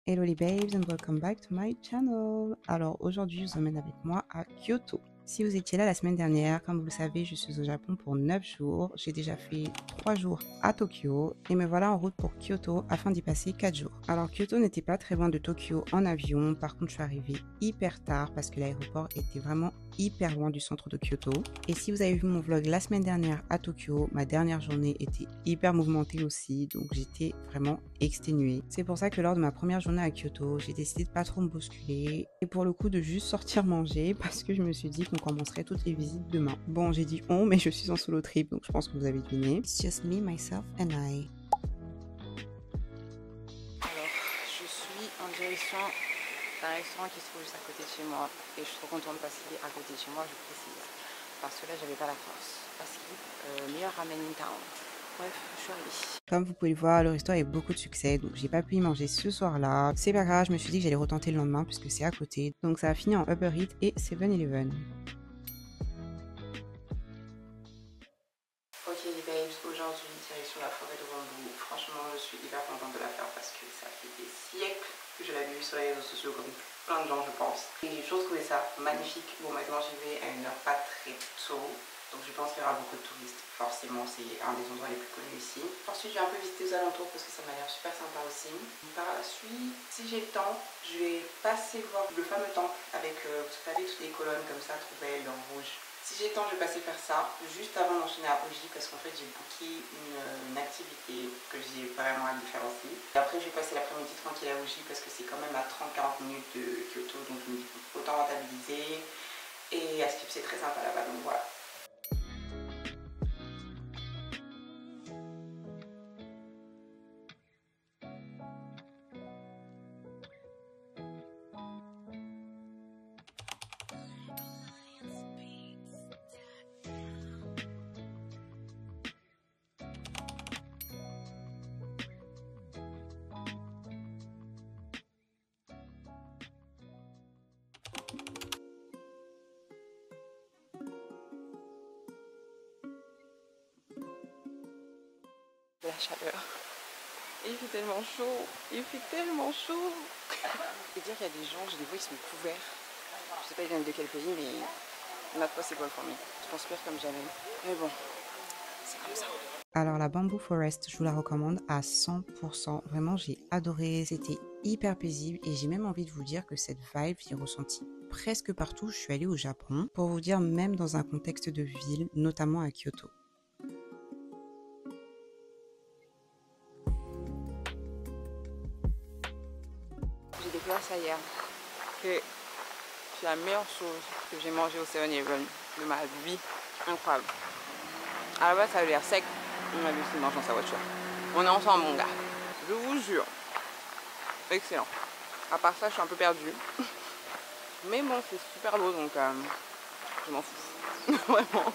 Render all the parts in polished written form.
Hello les babes and welcome back to my channel. Alors aujourd'hui je vous emmène avec moi à Kyoto. Si vous étiez là la semaine dernière, comme vous le savez, je suis au Japon pour 9 jours. J'ai déjà fait 3 jours à Tokyo et me voilà en route pour Kyoto afin d'y passer 4 jours. Alors Kyoto n'était pas très loin de Tokyo en avion. Par contre, je suis arrivée hyper tard parce que l'aéroport était vraiment hyper loin du centre de Kyoto. Et si vous avez vu mon vlog la semaine dernière à Tokyo, ma dernière journée était hyper mouvementée aussi, donc j'étais vraiment exténuée. C'est pour ça que lors de ma première journée à Kyoto, j'ai décidé de pas trop me bousculer et pour le coup de juste sortir manger parce que je me suis dit qu'on commencerait toutes les visites demain. Bon, j'ai dit on, mais je suis en solo trip, donc je pense que vous avez deviné. It's just me, myself and I. Alors, je suis en direction d'un restaurant qui se trouve juste à côté de chez moi et je suis trop contente de passer à côté de chez moi, je précise, parce que là j'avais pas la force. Parce que meilleur ramen in town. Bref, je suis arrivée. Comme vous pouvez le voir, le resto a eu beaucoup de succès, donc j'ai pas pu y manger ce soir-là. C'est pas grave, je me suis dit que j'allais retenter le lendemain puisque c'est à côté. Donc ça a fini en Uber Eats et 7-Eleven. Ok les babes, aujourd'hui direction la forêt de bambou. Franchement, je suis hyper contente de la faire parce que ça fait des siècles que je l'avais vu sur les réseaux sociaux comme plein de gens je pense. Et j'ai toujours trouvé ça magnifique. Bon, maintenant j'y vais à une heure pas très tôt. Donc je pense qu'il y aura beaucoup de touristes, forcément c'est un des endroits les plus connus ici. Ensuite j'ai un peu visité aux alentours parce que ça m'a l'air super sympa aussi. Par la suite, si j'ai le temps, je vais passer voir le fameux temple avec, vous savez, toutes les colonnes comme ça, trop belles, en rouge. Si j'ai le temps, je vais passer faire ça, juste avant d'enchaîner à Oji parce qu'en fait j'ai booké une activité que j'ai vraiment hâte de faire aussi. Et après je vais passer l'après-midi tranquille à Oji parce que c'est quand même à 30-40 minutes de Kyoto, donc je me dis autant rentabiliser. Et à Skip c'est très sympa là-bas, donc voilà. La chaleur. Et il fait tellement chaud. Il fait tellement chaud. Et dire qu'il y a des gens, je les vois, ils sont couverts. Je sais pas ils viennent de quel pays, mais not possible for me. Je transpire comme jamais. Mais bon, c'est comme ça. Alors la Bamboo Forest, je vous la recommande à 100%. Vraiment, j'ai adoré. C'était hyper paisible et j'ai même envie de vous dire que cette vibe, j'ai ressenti presque partout où je suis allée au Japon. Pour vous dire, même dans un contexte de ville, notamment à Kyoto. J'ai découvert ça hier, que c'est la meilleure chose que j'ai mangée au 7-Eleven de ma vie. Incroyable. À la base, ça avait l'air sec. On a décidé de manger dans sa voiture. On est ensemble, mon gars. Je vous jure. Excellent. À part ça, je suis un peu perdue. Mais bon, c'est super beau, donc je m'en fous. Vraiment.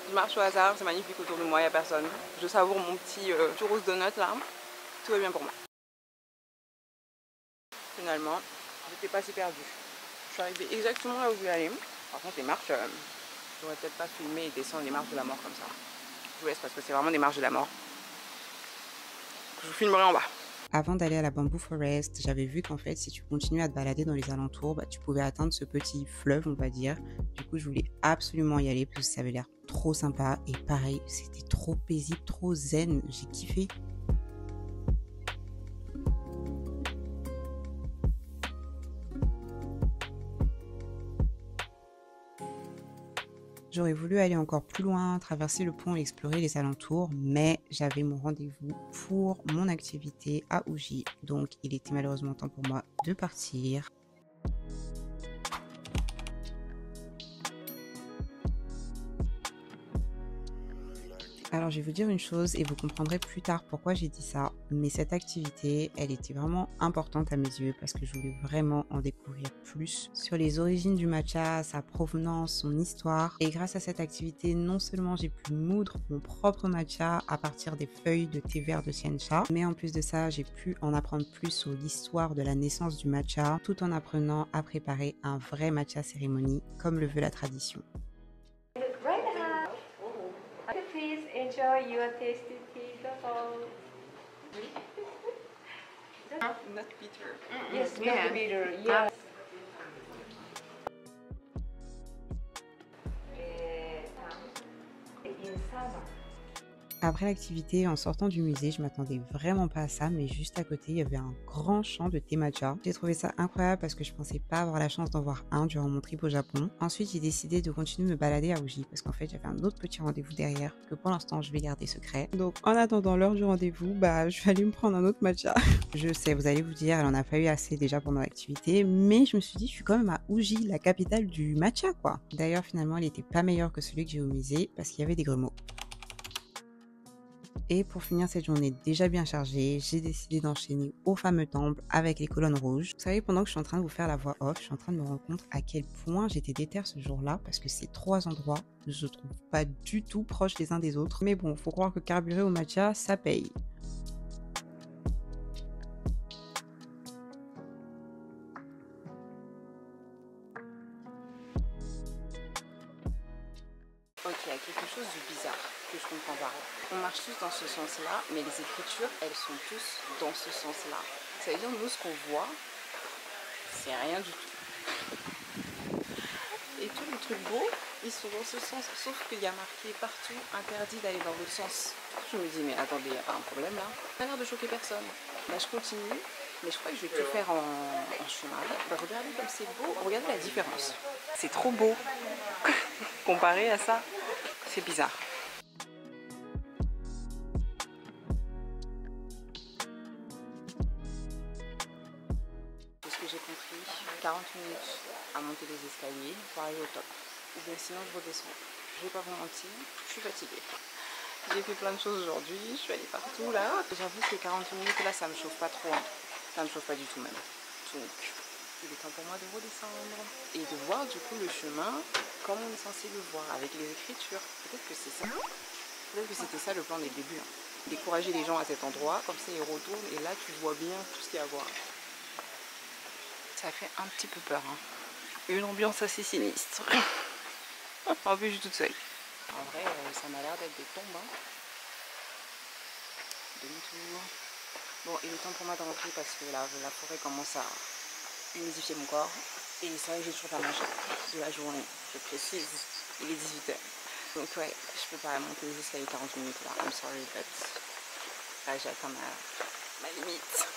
Je marche au hasard, c'est magnifique autour de moi, il n'y a personne. Je savoure mon petit churros donut là. Tout va bien pour moi. Finalement, j'étais pas si perdue. Je suis arrivée exactement là où je voulais aller. Par contre, les marches, j'aurais peut-être pas filmé et descendre les marches de la mort comme ça. Je vous laisse parce que c'est vraiment des marches de la mort. Je vous filmerai en bas. Avant d'aller à la Bamboo Forest, j'avais vu qu'en fait, si tu continuais à te balader dans les alentours, bah, tu pouvais atteindre ce petit fleuve, on va dire. Du coup, je voulais absolument y aller parce que ça avait l'air trop sympa. Et pareil, c'était trop paisible, trop zen. J'ai kiffé. J'aurais voulu aller encore plus loin, traverser le pont et explorer les alentours, mais j'avais mon rendez-vous pour mon activité à Uji, donc il était malheureusement temps pour moi de partir. Alors, je vais vous dire une chose et vous comprendrez plus tard pourquoi j'ai dit ça, mais cette activité, elle était vraiment importante à mes yeux parce que je voulais vraiment en découvrir plus sur les origines du matcha, sa provenance, son histoire. Et grâce à cette activité, non seulement j'ai pu moudre mon propre matcha à partir des feuilles de thé vert de Siencha, mais en plus de ça, j'ai pu en apprendre plus sur l'histoire de la naissance du matcha, tout en apprenant à préparer un vrai matcha cérémonie, comme le veut la tradition. Right now, please enjoy your tasty tea. Not bitter. Yes, not bitter. Yes. In summer. Après l'activité, en sortant du musée, je m'attendais vraiment pas à ça, mais juste à côté, il y avait un grand champ de thé matcha. J'ai trouvé ça incroyable parce que je pensais pas avoir la chance d'en voir un durant mon trip au Japon. Ensuite, j'ai décidé de continuer de me balader à Uji parce qu'en fait, j'avais un autre petit rendez-vous derrière que pour l'instant, je vais garder secret. Donc, en attendant l'heure du rendez-vous, je vais aller me prendre un autre matcha. Je sais, vous allez vous dire, elle en a pas eu assez déjà pendant l'activité, mais je me suis dit, je suis quand même à Uji, la capitale du matcha, quoi. D'ailleurs, finalement, elle était pas meilleure que celui que j'ai au musée parce qu'il y avait des grumeaux. Et pour finir cette journée déjà bien chargée, j'ai décidé d'enchaîner au fameux temple avec les colonnes rouges. Vous savez, pendant que je suis en train de vous faire la voix off, je suis en train de me rendre compte à quel point j'étais déter ce jour-là parce que ces 3 endroits ne se trouvent pas du tout proches les uns des autres. Mais bon, faut croire que carburer au matcha, ça paye. Ok, il y a quelque chose de bizarre que je comprends pas. On marche tous dans ce sens-là, mais les écritures, elles sont tous dans ce sens-là. Ça veut dire, nous, ce qu'on voit, c'est rien du tout. Et tous les trucs beaux, ils sont dans ce sens, sauf qu'il y a marqué partout interdit d'aller dans l'autre sens. Je me dis, mais attendez, il n'y a pas un problème là. Ça a l'air de choquer personne. Là, je continue, mais je crois que je vais tout faire en chemin. Regardez comme c'est beau, regardez la différence. C'est trop beau. Comparé à ça, c'est bizarre. De ce que j'ai compris, 40 minutes à monter les escaliers pour arriver au top. Ou bien sinon je redescends. Je vais pas vous mentir, je suis fatiguée. J'ai fait plein de choses aujourd'hui, je suis allée partout là. J'avoue que 40 minutes là, ça me chauffe pas trop. Hein. Ça me chauffe pas du tout même. Donc, il est temps pour moi de redescendre et de voir du coup le chemin comme on est censé le voir avec les écritures. Peut-être que c'est ça. Peut-être que c'était ça le plan dès le début. Hein. Décourager les gens à cet endroit, comme ça ils retournent et là tu vois bien tout ce qu'il y a à voir. Ça fait un petit peu peur. Hein. Une ambiance assez sinistre. En plus je suis toute seule. En vrai ça m'a l'air d'être des tombes. Hein. Demi-tour. Bon, il est temps pour moi de rentrer parce que la forêt commence à humidifier mon corps. Et c'est vrai que j'ai toujours pas mangé de la journée. Je précise, il est 18h. Donc ouais, je peux pas monter les escaliers 40 minutes là. I'm sorry, but là j'ai atteint ma limite.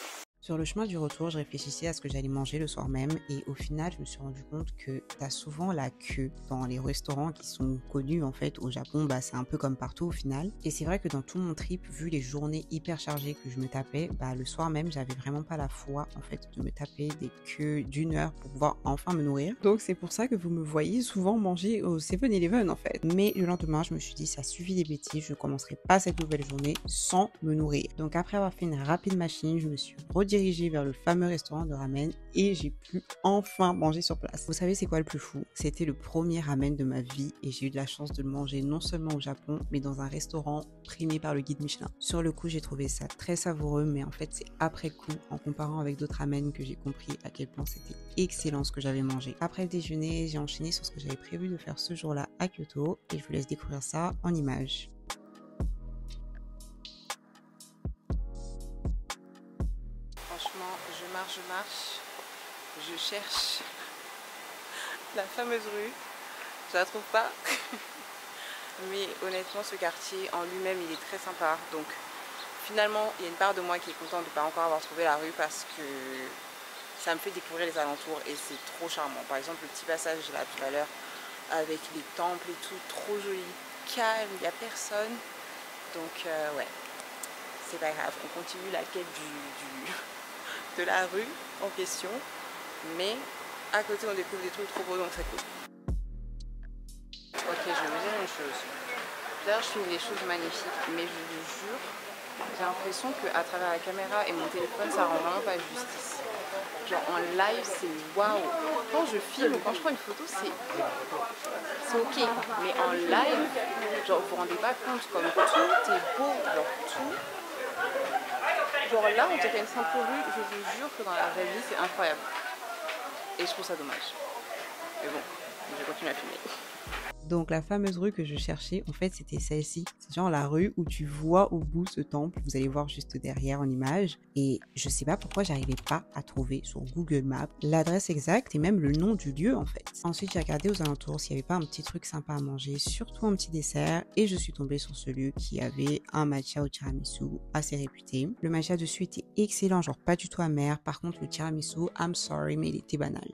Sur le chemin du retour, je réfléchissais à ce que j'allais manger le soir même et au final, je me suis rendu compte que tu as souvent la queue dans les restaurants qui sont connus en fait au Japon, c'est un peu comme partout au final. Et c'est vrai que dans tout mon trip, vu les journées hyper chargées que je me tapais, le soir même, j'avais vraiment pas la foi en fait de me taper des queues d'1 heure pour pouvoir enfin me nourrir. Donc c'est pour ça que vous me voyez souvent manger au 7-Eleven en fait. Mais le lendemain, je me suis dit ça suffit des bêtises, je ne commencerai pas cette nouvelle journée sans me nourrir. Donc après avoir fait une rapide machine, je me suis redirigée vers le fameux restaurant de ramen et j'ai pu enfin manger sur place. Vous savez c'est quoi le plus fou? C'était le premier ramen de ma vie et j'ai eu de la chance de le manger non seulement au Japon mais dans un restaurant primé par le guide Michelin. Sur le coup j'ai trouvé ça très savoureux mais en fait c'est après coup en comparant avec d'autres ramen que j'ai compris à quel point c'était excellent ce que j'avais mangé. Après le déjeuner j'ai enchaîné sur ce que j'avais prévu de faire ce jour-là à Kyoto et je vous laisse découvrir ça en images. Franchement, je marche, je cherche la fameuse rue, je la trouve pas, mais honnêtement ce quartier en lui-même il est très sympa, donc finalement il y a une part de moi qui est contente de ne pas encore avoir trouvé la rue parce que ça me fait découvrir les alentours et c'est trop charmant. Par exemple le petit passage là tout à l'heure avec les temples et tout, trop joli, calme, il n'y a personne, donc ouais, c'est pas grave, on continue la quête de la rue en question, mais à côté on découvre des trucs trop beaux donc c'est cool. Ok, je vais vous dire une chose, D'ailleurs, je trouve les choses magnifiques, mais je vous jure, j'ai l'impression qu'à travers la caméra et mon téléphone, ça rend vraiment pas justice. Genre en live, c'est waouh. Quand je filme ou quand je prends une photo, c'est ok. Mais en live, genre vous vous rendez pas compte comme tout est beau, genre tout. Genre là, on dirait une simple rue. Je vous jure que dans la vraie vie, c'est incroyable. Et je trouve ça dommage. Mais bon, je vais continuer à filmer. Donc la fameuse rue que je cherchais, en fait c'était celle-ci. C'est genre la rue où tu vois au bout ce temple, vous allez voir juste derrière en image. Et je sais pas pourquoi j'arrivais pas à trouver sur Google Maps l'adresse exacte et même le nom du lieu en fait. Ensuite j'ai regardé aux alentours s'il n'y avait pas un petit truc sympa à manger, surtout un petit dessert. Et je suis tombée sur ce lieu qui avait un matcha au tiramisu assez réputé. Le matcha dessus était excellent, genre pas du tout amer. Par contre le tiramisu, I'm sorry, mais il était banal.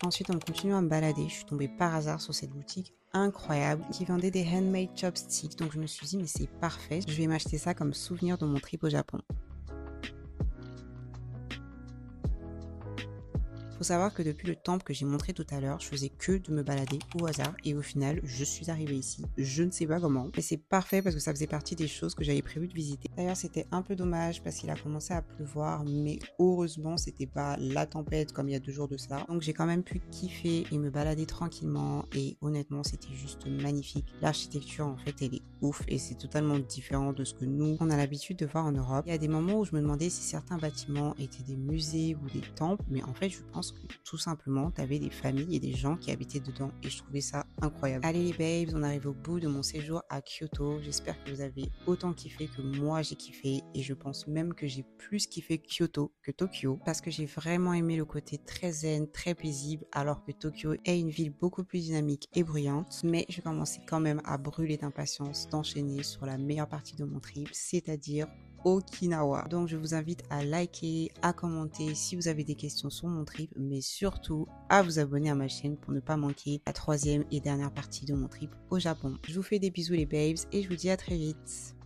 Ensuite, en continuant à me balader, je suis tombée par hasard sur cette boutique incroyable qui vendait des handmade chopsticks. Donc je me suis dit, mais c'est parfait, je vais m'acheter ça comme souvenir de mon trip au Japon. Faut savoir que depuis le temple que j'ai montré tout à l'heure, je faisais que de me balader au hasard et au final, je suis arrivée ici. Je ne sais pas comment, mais c'est parfait parce que ça faisait partie des choses que j'avais prévu de visiter. D'ailleurs, c'était un peu dommage parce qu'il a commencé à pleuvoir, mais heureusement, c'était pas la tempête comme il y a 2 jours de cela. Donc j'ai quand même pu kiffer et me balader tranquillement et honnêtement, c'était juste magnifique. L'architecture, en fait, elle est ouf et c'est totalement différent de ce que nous, on a l'habitude de voir en Europe. Il y a des moments où je me demandais si certains bâtiments étaient des musées ou des temples, mais en fait, je pense que tout simplement, tu avais des familles et des gens qui habitaient dedans et je trouvais ça incroyable. Allez les babes, on arrive au bout de mon séjour à Kyoto. J'espère que vous avez autant kiffé que moi j'ai kiffé et je pense même que j'ai plus kiffé Kyoto que Tokyo parce que j'ai vraiment aimé le côté très zen, très paisible alors que Tokyo est une ville beaucoup plus dynamique et bruyante. Mais je commençais quand même à brûler d'impatience d'enchaîner sur la meilleure partie de mon trip, c'est-à-dire Okinawa. Donc je vous invite à liker, à commenter si vous avez des questions sur mon trip, mais surtout à vous abonner à ma chaîne pour ne pas manquer la 3e et dernière partie de mon trip au Japon. Je vous fais des bisous les babes et je vous dis à très vite.